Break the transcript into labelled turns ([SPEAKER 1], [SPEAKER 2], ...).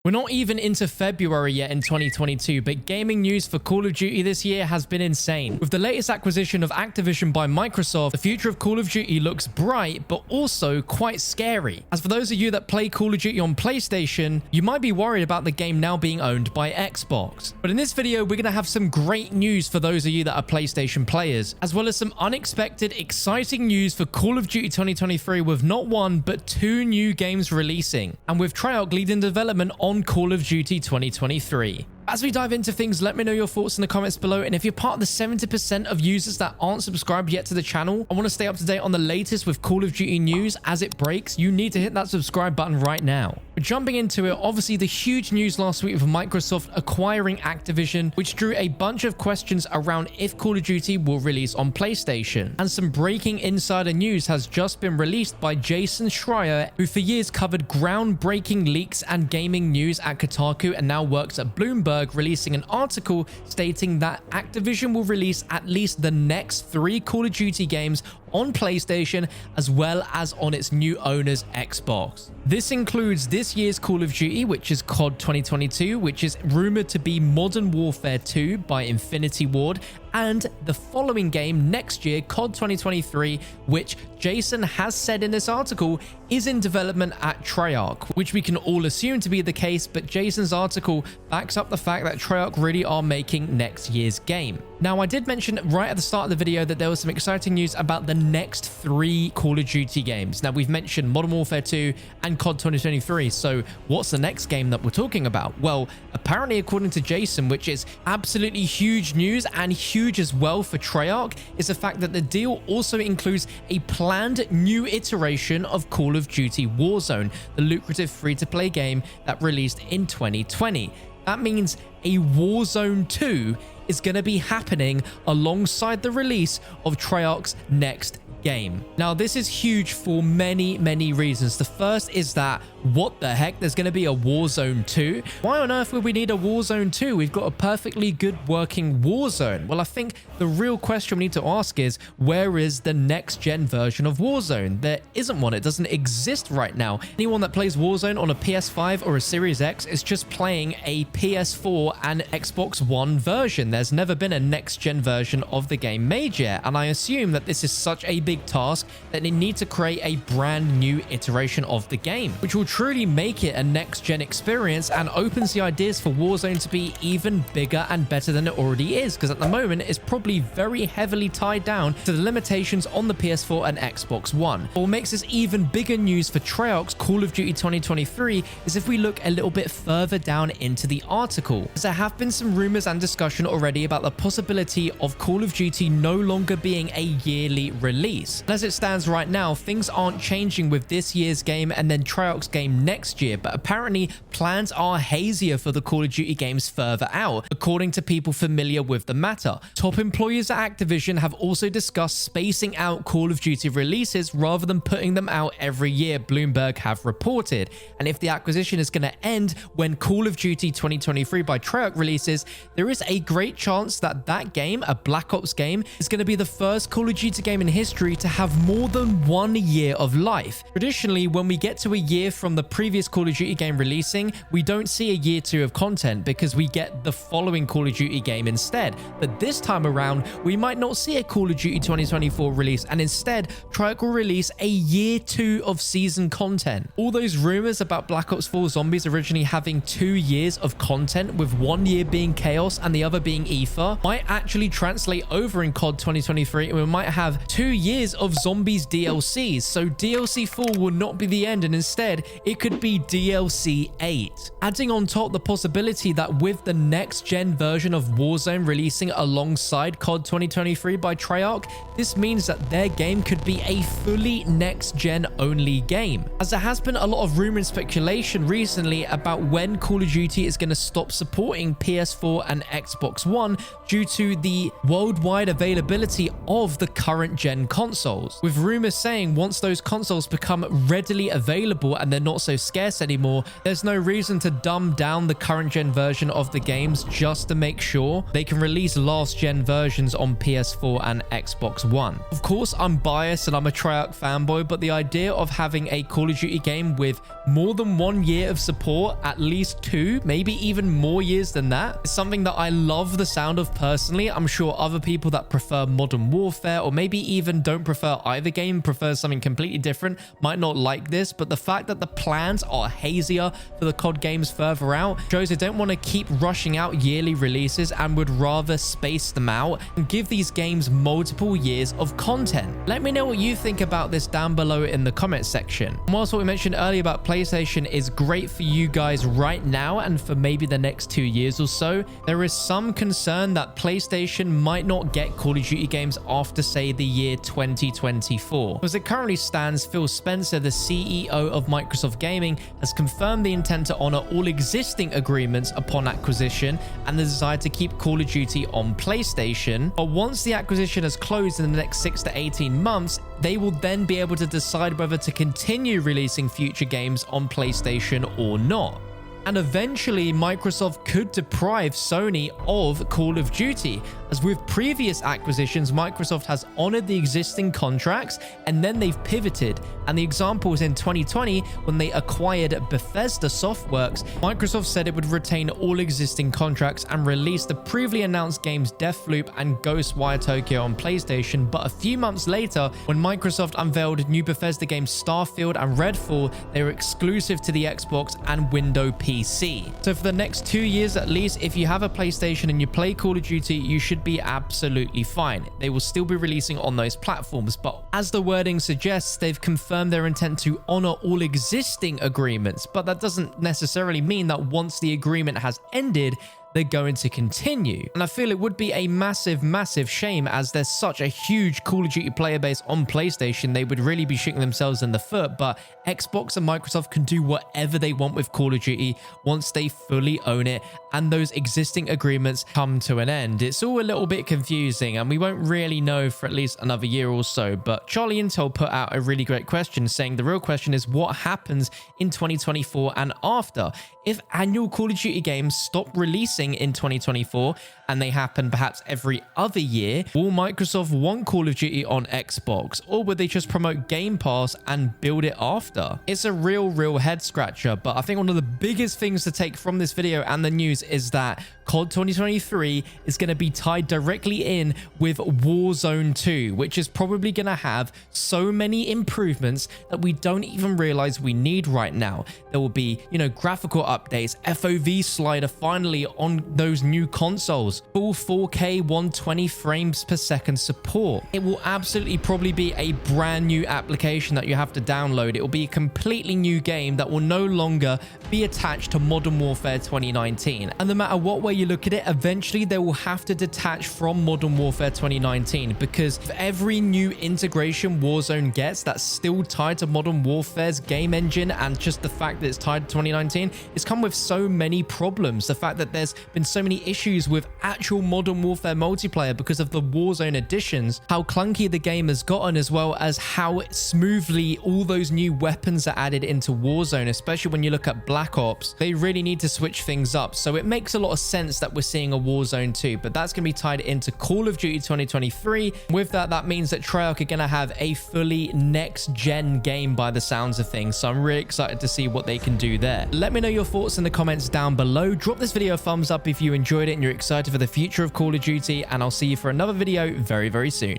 [SPEAKER 1] We're not even into February yet in 2022, but gaming news for Call of Duty this year has been insane. With the latest acquisition of Activision by Microsoft, the future of Call of Duty looks bright, but also quite scary. As for those of you that play Call of Duty on PlayStation, you might be worried about the game now being owned by Xbox. But in this video, we're going to have some great news for those of you that are PlayStation players, as well as some unexpected, exciting news for Call of Duty 2023 with not one, but two new games releasing, and with Treyarch leading development on Call of Duty 2023. As we dive into things, let me know your thoughts in the comments below, and if you're part of the 70% of users that aren't subscribed yet to the channel and want to stay up to date on the latest with Call of Duty news as it breaks, you need to hit that subscribe button right now. But jumping into it, obviously the huge news last week of Microsoft acquiring Activision, which drew a bunch of questions around if Call of Duty will release on PlayStation. And some breaking insider news has just been released by Jason Schreier, who for years covered groundbreaking leaks and gaming news at Kotaku and now works at Bloomberg, releasing an article stating that Activision will release at least the next 3 Call of Duty games on PlayStation as well as on its new owner's Xbox. This includes this year's Call of Duty, which is COD 2022, which is rumored to be Modern Warfare 2 by Infinity Ward, and the following game next year, COD 2023, which Jason has said in this article is in development at Treyarch, which we can all assume to be the case, but Jason's article backs up the fact that Treyarch really are making next year's game. Now, I did mention right at the start of the video that there was some exciting news about the next 3 Call of Duty games. Now, we've mentioned Modern Warfare 2 and COD 2023, so what's the next game that we're talking about? Well, apparently according to Jason, which is absolutely huge news and huge as well for Treyarch, is the fact that the deal also includes a planned new iteration of Call of Duty Warzone, the lucrative free-to-play game that released in 2020. That means a Warzone 2 is going to be happening alongside the release of Treyarch's next game. Now, this is huge for many reasons. The first is that, what the heck, there's going to be a Warzone 2? Why on earth would we need a Warzone 2? We've got a perfectly good working Warzone. Well, I think the real question we need to ask is, where is the next gen version of Warzone? There isn't one. It doesn't exist right now. Anyone that plays Warzone on a PS5 or a Series X is just playing a PS4 and Xbox One version. There's never been a next gen version of the game made yet, and I assume that this is such a big task that they need to create a brand new iteration of the game, which will truly make it a next-gen experience and opens the ideas for Warzone to be even bigger and better than it already is, because at the moment it's probably very heavily tied down to the limitations on the PS4 and Xbox One. What makes this even bigger news for Treyarch's Call of Duty 2023 is if we look a little bit further down into the article, as there have been some rumors and discussion already about the possibility of Call of Duty no longer being a yearly release. And as it stands right now, things aren't changing with this year's game and then Treyarch's game next year, but apparently plans are hazier for the Call of Duty games further out, according to people familiar with the matter. Top employees at Activision have also discussed spacing out Call of Duty releases rather than putting them out every year, Bloomberg have reported. And if the acquisition is going to end when Call of Duty 2023 by Treyarch releases, there is a great chance that that game, a Black Ops game, is going to be the first Call of Duty game in history to have more than 1 year of life. Traditionally, when we get to a year from the previous Call of Duty game releasing, we don't see a year 2 of content because we get the following Call of Duty game instead. But this time around, we might not see a Call of Duty 2024 release, and instead, Treyarch will release a year 2 of season content. All those rumors about Black Ops 4 Zombies originally having 2 years of content, with 1 year being Chaos and the other being Aether, might actually translate over in COD 2023, and we might have 2 years of Zombies DLCs. So DLC 4 will not be the end, and instead it could be DLC 8. Adding on top the possibility that with the next gen version of Warzone releasing alongside COD 2023 by Treyarch, this means that their game could be a fully next gen only game. As there has been a lot of rumor and speculation recently about when Call of Duty is going to stop supporting PS4 and Xbox One due to the worldwide availability of the current gen consoles, with rumors saying once those consoles become readily available and they're not so scarce anymore, there's no reason to dumb down the current gen version of the games just to make sure they can release last gen versions on PS4 and Xbox One. Of course, I'm biased and I'm a Treyarch fanboy, but the idea of having a Call of Duty game with more than 1 year of support, at least 2, maybe even more years than that, is something that I love the sound of personally. I'm sure other people that prefer Modern Warfare, or maybe even don't prefer either game, prefer something completely different, might not like this, but the fact that the plans are hazier for the COD games further out shows they don't want to keep rushing out yearly releases and would rather space them out and give these games multiple years of content. Let me know what you think about this down below in the comment section. And whilst what we mentioned earlier about PlayStation is great for you guys right now and for maybe the next 2 years or so, there is some concern that PlayStation might not get Call of Duty games after, say, the year 2024. As it currently stands, Phil Spencer, the CEO of Microsoft Gaming, has confirmed the intent to honor all existing agreements upon acquisition and the desire to keep Call of Duty on PlayStation. But once the acquisition has closed in the next 6 to 18 months, they will then be able to decide whether to continue releasing future games on PlayStation or not. And eventually, Microsoft could deprive Sony of Call of Duty, as with previous acquisitions, Microsoft has honored the existing contracts and then they've pivoted. And the example was in 2020 when they acquired Bethesda Softworks. Microsoft said it would retain all existing contracts and release the previously announced games Deathloop and Ghostwire Tokyo on PlayStation. But a few months later, when Microsoft unveiled new Bethesda games Starfield and Redfall, they were exclusive to the Xbox and Windows PC. So for the next 2 years at least, if you have a PlayStation and you play Call of Duty, you should be absolutely fine. They will still be releasing on those platforms, but as the wording suggests, they've confirmed their intent to honor all existing agreements, but that doesn't necessarily mean that once the agreement has ended, they're going to continue. And I feel it would be a massive, massive shame, as there's such a huge Call of Duty player base on PlayStation. They would really be shooting themselves in the foot, but Xbox and Microsoft can do whatever they want with Call of Duty once they fully own it and those existing agreements come to an end. It's all a little bit confusing and we won't really know for at least another year or so, but Charlie Intel put out a really great question saying the real question is what happens in 2024 and after? If annual Call of Duty games stop releasing in 2024 and they happen perhaps every other year, will Microsoft want Call of Duty on Xbox, or would they just promote Game Pass and build it after? It's a real head scratcher, but I think one of the biggest things to take from this video and the news is that COD 2023 is going to be tied directly in with Warzone 2, which is probably going to have so many improvements that we don't even realize we need right now. There will be, graphical updates, FOV slider finally on those new consoles, full 4K 120 frames per second support. It will absolutely probably be a brand new application that you have to download. It will be a completely new game that will no longer be attached to Modern Warfare 2019. And no matter what way you look at it, eventually they will have to detach from Modern Warfare 2019, because for every new integration Warzone gets that's still tied to Modern Warfare's game engine, and just the fact that it's tied to 2019, it's come with so many problems. The fact that there's been so many issues with actual Modern Warfare multiplayer because of the Warzone additions, how clunky the game has gotten, as well as how smoothly all those new weapons are added into Warzone, especially when you look at Black Ops. They really need to switch things up. So it makes a lot of sense that we're seeing a Warzone 2, but that's going to be tied into Call of Duty 2023. With that, that means that Treyarch are going to have a fully next-gen game by the sounds of things, so I'm really excited to see what they can do there. Let me know your thoughts in the comments down below. Drop this video a thumbs up if you enjoyed it and you're excited for the future of Call of Duty, and I'll see you for another video very soon.